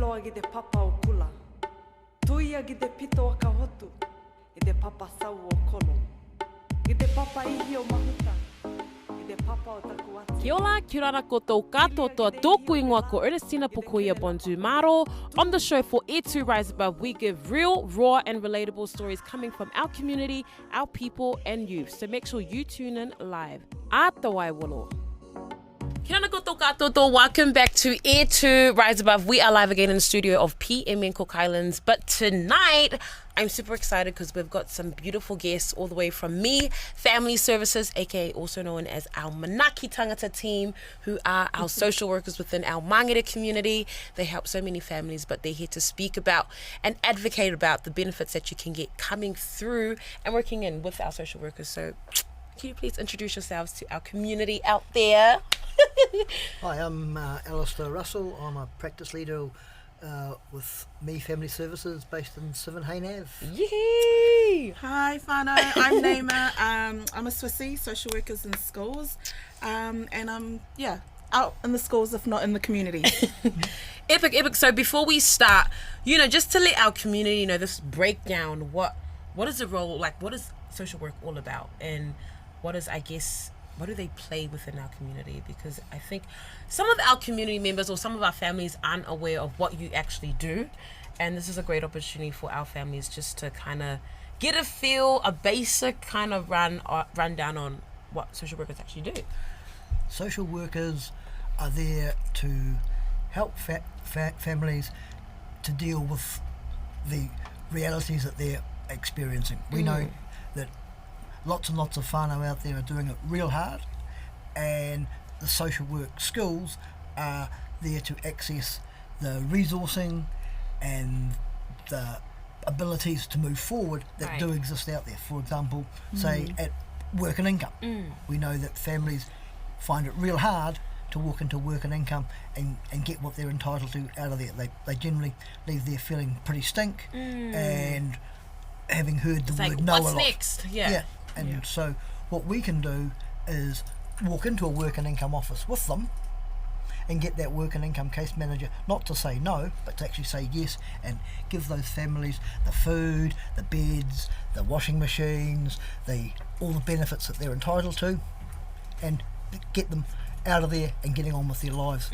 Loa ki te papa o kula. Tuia ki te pito o ka hotu. I te papa sau o kolo. Ki te papa ihi o mahuta. I te papa o taku atu. Kia ora, kia ora koutou katoa tōku ingoa ko Ernestina Pukuia Bontu Maro. On the show for E2 Rise Above, we give real, raw and relatable stories coming from our community, our people and youth. So make sure you tune in live. Ātawai wolo. Kia ora koutou katoa, welcome back to E2 Rise Above. We are live again in the studio of PMN Cook Islands. But tonight, I'm super excited because we've got some beautiful guests all the way from Me Family Services, aka also known as our Manaaki Tangata team, who are our social workers within our Māngere community. They help so many families, but they're here to speak about and advocate about the benefits that you can get coming through and working in with our social workers. So can you please introduce yourselves to our community out there? Hi, I'm Alastair Russell. I'm a practice leader with Me Family Services based in Seven Hain Ave. Yay! Hi, whānau. I'm Naima. I'm a Swissie, social workers in schools. And I'm, out in the schools, if not in the community. Epic. So before we start, just to let our community know this breakdown, what is the role, like what is social work all about? And what do they play within our community? Because I think some of our community members or some of our families aren't aware of what you actually do. And this is a great opportunity for our families just to kind of get a feel, a basic kind of rundown on what social workers actually do. Social workers are there to help families to deal with the realities that they're experiencing. We know that lots and lots of whānau out there are doing it real hard, and the social work skills are there to access the resourcing and the abilities to move forward that do exist out there. For example, say at work and income. We know that families find it real hard to walk into work and income and get what they're entitled to out of there. They generally leave there feeling pretty stink and having heard the word no a lot. What's next? Yeah. And so what we can do is walk into a work and income office with them and get that work and income case manager not to say no, but to actually say yes, and give those families the food, the beds, the washing machines, all the benefits that they're entitled to, and get them out of there and getting on with their lives.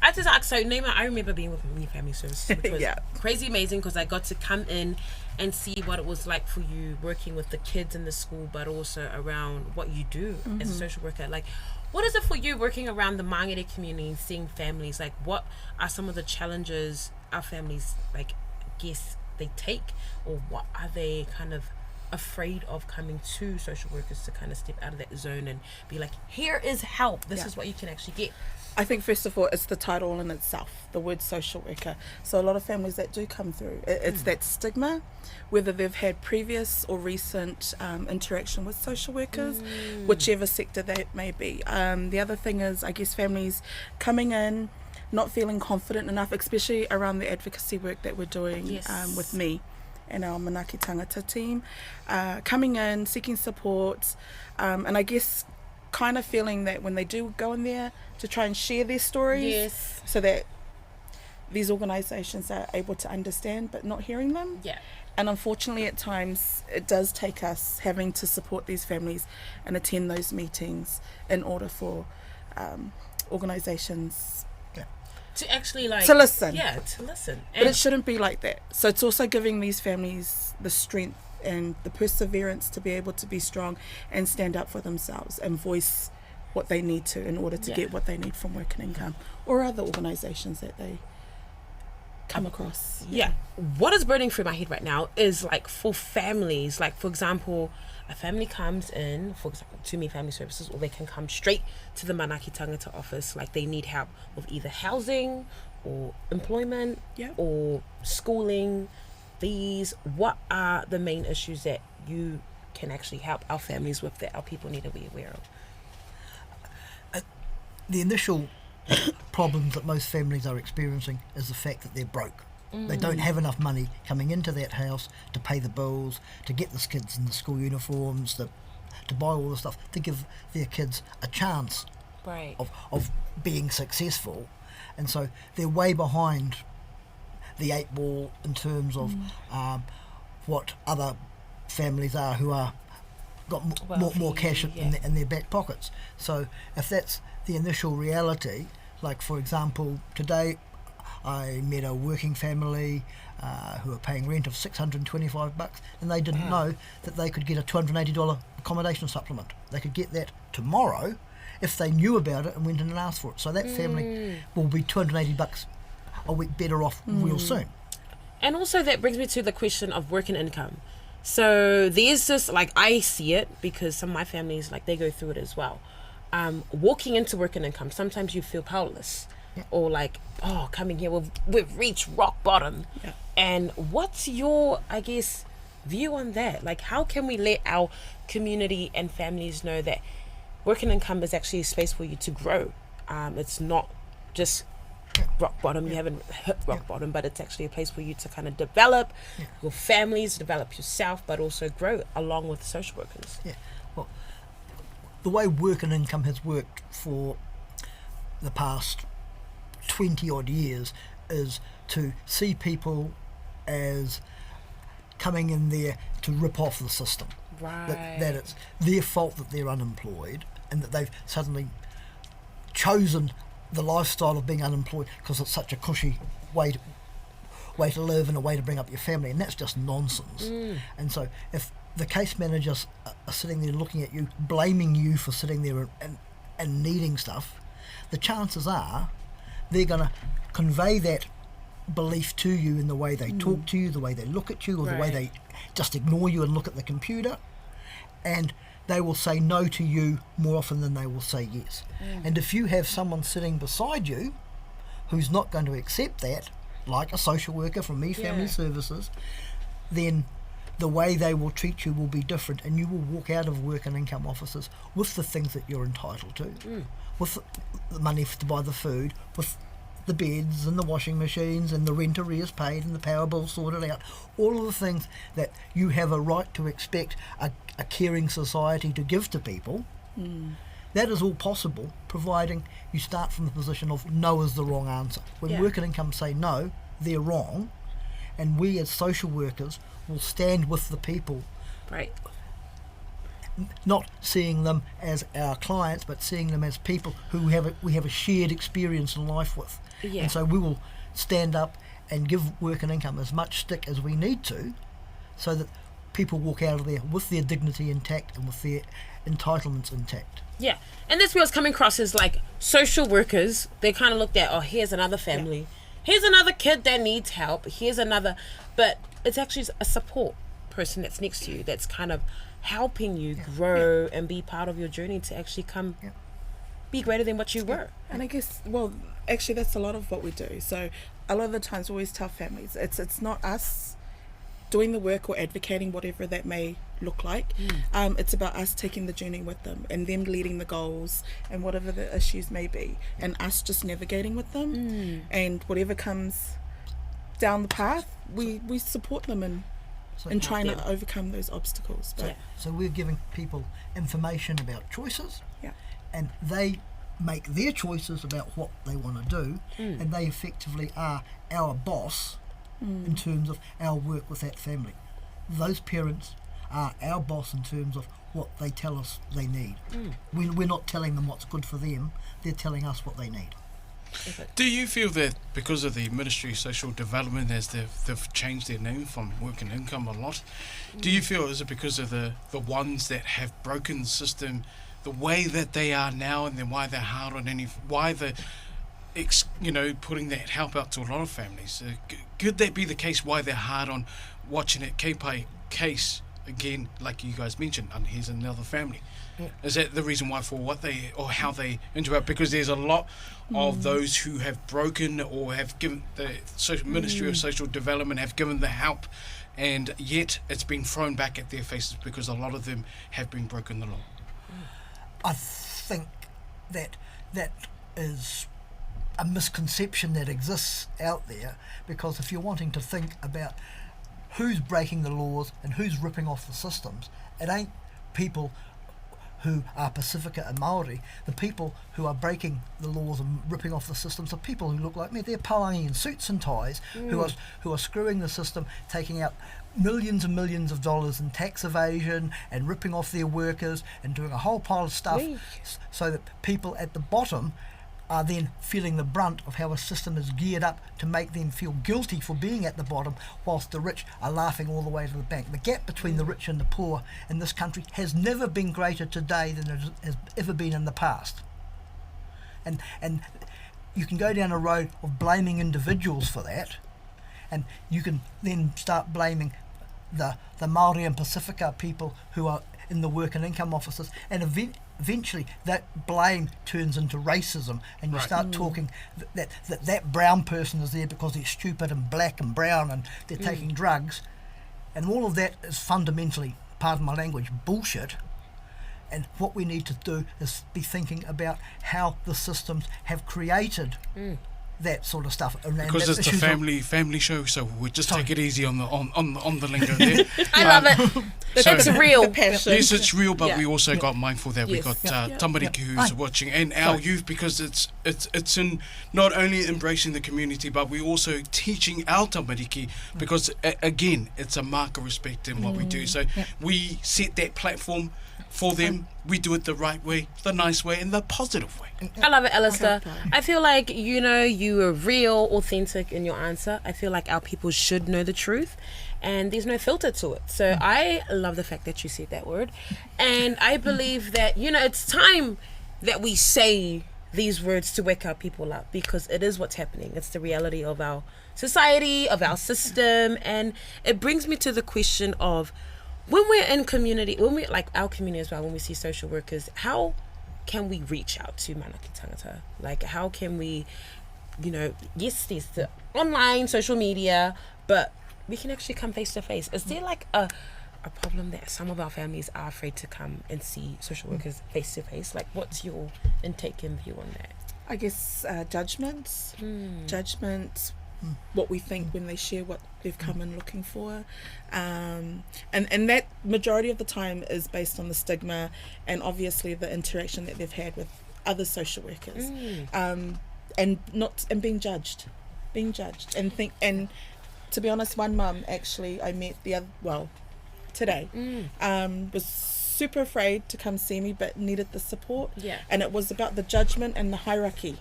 I just ask, so Naima, I remember being with Me Family Services, which was Yeah. crazy amazing because I got to come in and see what it was like for you working with the kids in the school, but also around what you do as a social worker. Like, what is it for you working around the Māngere community and seeing families? Like, what are some of the challenges our families, like, guess they take, or what are they kind of afraid of coming to social workers to kind of step out of that zone and be like, here is help, this is what you can actually get? I think first of all, it's the title in itself, the word social worker. So a lot of families that do come through, it's that stigma, whether they've had previous or recent interaction with social workers, whichever sector that may be. The other thing is, I guess, families coming in, not feeling confident enough, especially around the advocacy work that we're doing with me and our Manaaki Tangata team, coming in, seeking support, and I guess kind of feeling that when they do go in there to try and share their stories, so that these organisations are able to understand but not hearing them. And unfortunately at times it does take us having to support these families and attend those meetings in order for organisations to actually to listen. To listen. But it shouldn't be like that. So it's also giving these families the strength and the perseverance to be able to be strong and stand up for themselves and voice what they need to in order to get what they need from work and income or other organisations that they come across. What is burning through my head right now is, like, for families, like, for example, a family comes in, for example, to Me Family Services, or they can come straight to the Manaaki Tangata office, like they need help with either housing or employment or schooling. What are the main issues that you can actually help our families with that our people need to be aware of? The initial problems that most families are experiencing is the fact that they're broke. They don't have enough money coming into that house to pay the bills, to get the kids in the school uniforms, to buy all the stuff, to give their kids a chance of being successful. And so they're way behind the 8 ball in terms of what other families are who are got more cash in their back pockets. So if that's the initial reality, like for example, today I met a working family who are paying rent of $625, and they didn't know that they could get a $280 accommodation supplement. They could get that tomorrow if they knew about it and went in and asked for it. So that family will be $280 a week better off real soon. And also that brings me to the question of work and income. So there's this, like, I see it because some of my families, like, they go through it as well. Walking into work and income, sometimes you feel powerless. Yeah. Or like, oh, coming here, we've reached rock bottom. Yeah. And what's your, I guess, view on that? Like, how can we let our community and families know that work and income is actually a space for you to grow? It's not just rock bottom. You haven't hit rock bottom, but it's actually a place for you to kind of develop your families, develop yourself, but also grow along with social workers. Yeah. Well, the way work and income has worked for the past 20 odd years is to see people as coming in there to rip off the system. Right. That it's their fault that they're unemployed and that they've suddenly chosen the lifestyle of being unemployed because it's such a cushy way to live and a way to bring up your family, and that's just nonsense. And so if the case managers are sitting there looking at you, blaming you for sitting there and needing stuff, the chances are they're going to convey that belief to you in the way they talk to you, the way they look at you, or the way they just ignore you and look at the computer, and they will say no to you more often than they will say yes. And if you have someone sitting beside you who's not going to accept that, like a social worker from Me Family Services, then the way they will treat you will be different, and you will walk out of work and income offices with the things that you're entitled to, with the money to buy the food, with the beds and the washing machines and the rent arrears paid and the power bill sorted out, all of the things that you have a right to expect a caring society to give to people. That is all possible, providing you start from the position of no is the wrong answer. When work and income say no, they're wrong, and we as social workers will stand with the people. Right. Not seeing them as our clients, but seeing them as people who we have a shared experience in life with. Yeah. And so we will stand up and give work and income as much stick as we need to, so that people walk out of there with their dignity intact and with their entitlements intact. Yeah, and that's where it's coming across as like social workers. They kind of looked at, oh, here's another family, here's another kid that needs help, here's another, but it's actually a support person that's next to you that's kind of helping you grow and be part of your journey to actually come be greater than what you were. And I guess, well, actually that's a lot of what we do. So a lot of the times we always tell families it's not us doing the work or advocating, whatever that may look like. It's about us taking the journey with them and them leading the goals and whatever the issues may be, and us just navigating with them, and whatever comes down the path, we support them in trying to overcome those obstacles. But so we're giving people information about choices, and they make their choices about what they want to do, and they effectively are our boss in terms of our work with that family. Those parents are our boss in terms of what they tell us they need. We're not telling them what's good for them, they're telling us what they need. Do you feel that because of the Ministry of Social Development, as they've changed their name from Work and Income a lot, do you feel, is it because of the ones that have broken the system, the way that they are now, and then why they're hard on why the putting that help out to a lot of families? Could that be the case why they're hard on watching it case again, like you guys mentioned, and here's another family? Is that the reason why, for what they or how they interact? Because there's a lot of those who have broken or have given the Ministry of Social Development have given the help, and yet it's been thrown back at their faces because a lot of them have been broken the law. I think that is a misconception that exists out there, because if you're wanting to think about who's breaking the laws and who's ripping off the systems, it ain't people who are Pacifica and Māori, the people who are breaking the laws and ripping off the systems, are people who look like me. They're Palangi in suits and ties who are screwing the system, taking out millions and millions of dollars in tax evasion and ripping off their workers and doing a whole pile of stuff so that people at the bottom are then feeling the brunt of how a system is geared up to make them feel guilty for being at the bottom, whilst the rich are laughing all the way to the bank. The gap between the rich and the poor in this country has never been greater today than it has ever been in the past. And you can go down a road of blaming individuals for that, and you can then start blaming the Māori and Pacifica people who are in the work and income offices, and eventually that blame turns into racism, and you start talking that brown person is there because they're stupid and black and brown and they're taking drugs, and all of that is fundamentally, pardon my language, bullshit. And what we need to do is be thinking about how the systems have created that sort of stuff. Because it's a family show, so we'll just take it easy on the lingo there. I love it. It's real. Yes, it's real, but we also got mindful that we got tamariki who's watching, and our youth, because it's in not only embracing the community, but we're also teaching our tamariki, because again, it's a mark of respect in what we do. So we set that platform for them. We do it the right way, the nice way, and the positive way. I love it, Alastair. I feel like, you were real, authentic in your answer. I feel like our people should know the truth, and there's no filter to it. So I love the fact that you said that word, and I believe that, it's time that we say these words to wake our people up, because it is what's happening. It's the reality of our society, of our system, and it brings me to the question of, when we're in community, when we like our community as well, when we see social workers, how can we reach out to Manaaki Tangata? Like, how can we, yes, there's the online social media, but we can actually come face to face. Is there like a problem that some of our families are afraid to come and see social workers face to face? Like, what's your intake and view on that? I guess judgments, what we think when they share what they've come in looking for, and that majority of the time is based on the stigma and obviously the interaction that they've had with other social workers, and being judged, and to be honest, one mum actually I met today was super afraid to come see me but needed the support, and it was about the judgment and the hierarchy,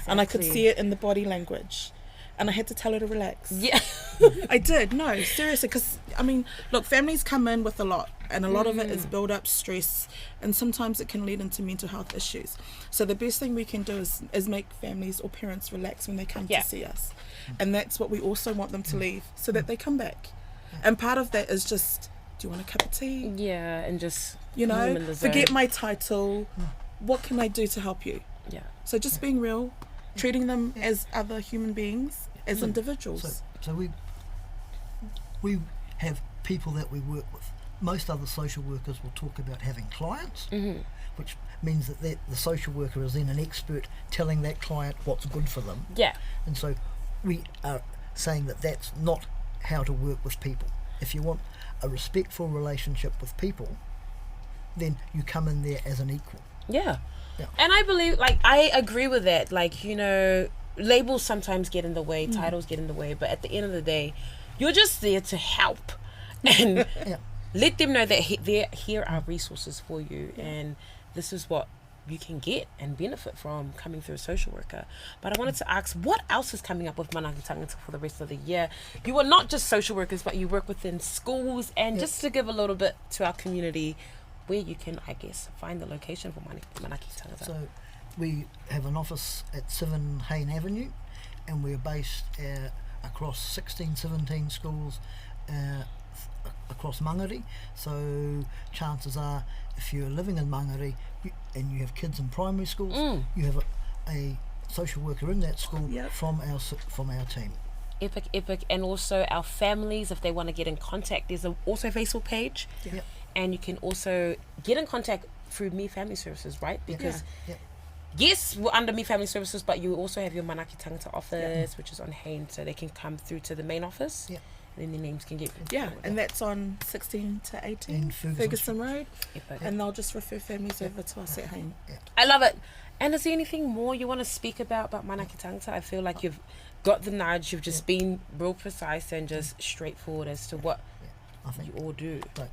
and I could see it in the body language. And I had to tell her to relax. Yeah. I did. No, seriously. Because, look, families come in with a lot. And a lot of it is build up stress. And sometimes it can lead into mental health issues. So the best thing we can do is make families or parents relax when they come to see us. And that's what we also want them to leave, so that they come back. And part of that is just, do you want a cup of tea? Yeah, and just, forget my title. What can I do to help you? Yeah. So just being real. Treating them as other human beings, as individuals. So we have people that we work with. Most other social workers will talk about having clients, which means that the social worker is then an expert telling that client what's good for them. Yeah. And so we are saying that that's not how to work with people. If you want a respectful relationship with people, then you come in there as an equal. Yeah. And I believe, I agree with that. Labels sometimes get in the way, titles get in the way, but at the end of the day, you're just there to help and let them know that here are resources for you, and this is what you can get and benefit from coming through a social worker. But I wanted to ask, what else is coming up with Manaaki Tangata for the rest of the year? You are not just social workers, but you work within schools, and just to give a little bit to our community, where you can, I guess, find the location for Manaaki Tangata. So we have an office at 7 Hayne Avenue, and we're based across 17 schools across Mangere. So chances are, if you're living in Mangere and you have kids in primary schools, you have a social worker in that school from our team. Epic. And also our families, if they want to get in contact, there's also a Facebook page. And you can also get in contact through Me Family Services, right? Because yes, we're under Me Family Services, but you also have your Manaaki Tangata office, which is on Hayne, so they can come through to the main office and then their names can get... Yeah, and that's on 16 to 18 In Ferguson Road. Epic. And they'll just refer families over to us at home. I love it. And is there anything more you want to speak about Manaaki Tangata? I feel like you've got the nudge, you've just been real precise and just straightforward as to what I think you all do. like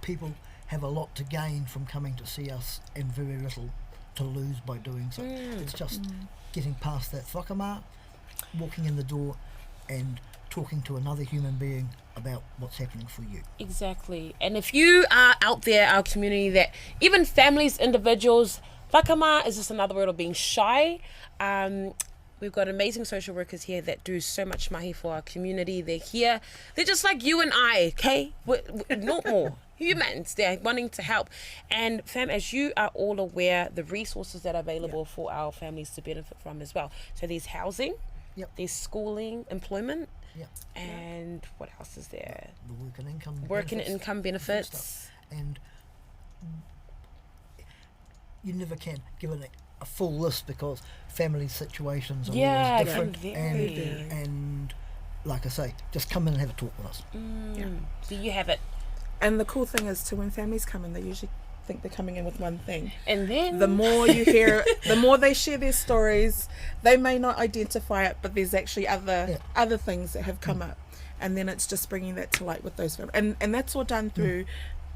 people have a lot to gain from coming to see us and very little to lose by doing so. It's just getting past that whakama, walking in the door and talking to another human being about what's happening for you. Exactly. And if you are out there, our community, that even families, individuals, whakama is just another word of being shy. We've got amazing social workers here that do so much mahi for our community. They're here. They're just like you and I, okay? We're normal humans. They're wanting to help. And fam, as you are all aware, the resources that are available for our families to benefit from as well. So there's housing, there's schooling, employment, and what else is there? The work and income Income benefits. And you never can give it a full list because family situations are always different. And like I say, just come in and have a talk with us. So you have it. And the cool thing is too, when families come in, they usually think they're coming in with one thing. And then the more you hear, the more they share their stories, they may not identify it, but there's actually other things that have come up. And then it's just bringing that to light with those families. And that's all done through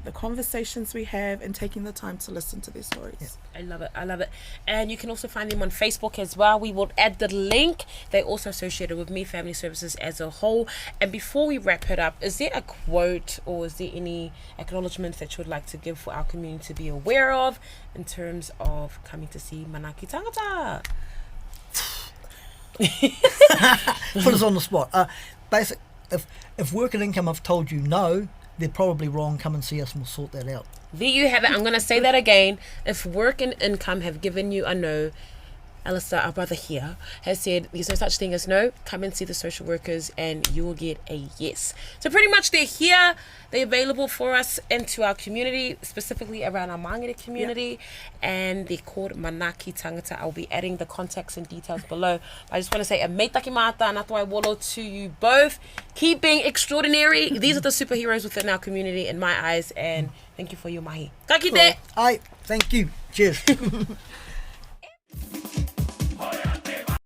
the conversations we have and taking the time to listen to their stories. I love it. And you can also find them on Facebook as well. We will add the link. They're also associated with Me Family Services as a whole. And before we wrap it up, is there a quote or is there any acknowledgements that you would like to give for our community to be aware of in terms of coming to see Manaaki Tangata? Put us on the spot. If work and income have told you no, they're probably wrong. Come and see us and we'll sort that out. There you have it. I'm going to say that again. If work and income have given you a no, Alastair, our brother here, has said there's no such thing as no. Come and see the social workers and you will get a yes. So pretty much they're here. They're available for us and to our community, specifically around our Māngere community. And they're called Manaaki Tangata. I'll be adding the contacts and details below. I just want to say a meitaki mata natawai wolo to you both. Keep being extraordinary. These are the superheroes within our community in my eyes. And thank you for your mahi. Ka kite! Aye, thank you. Cheers.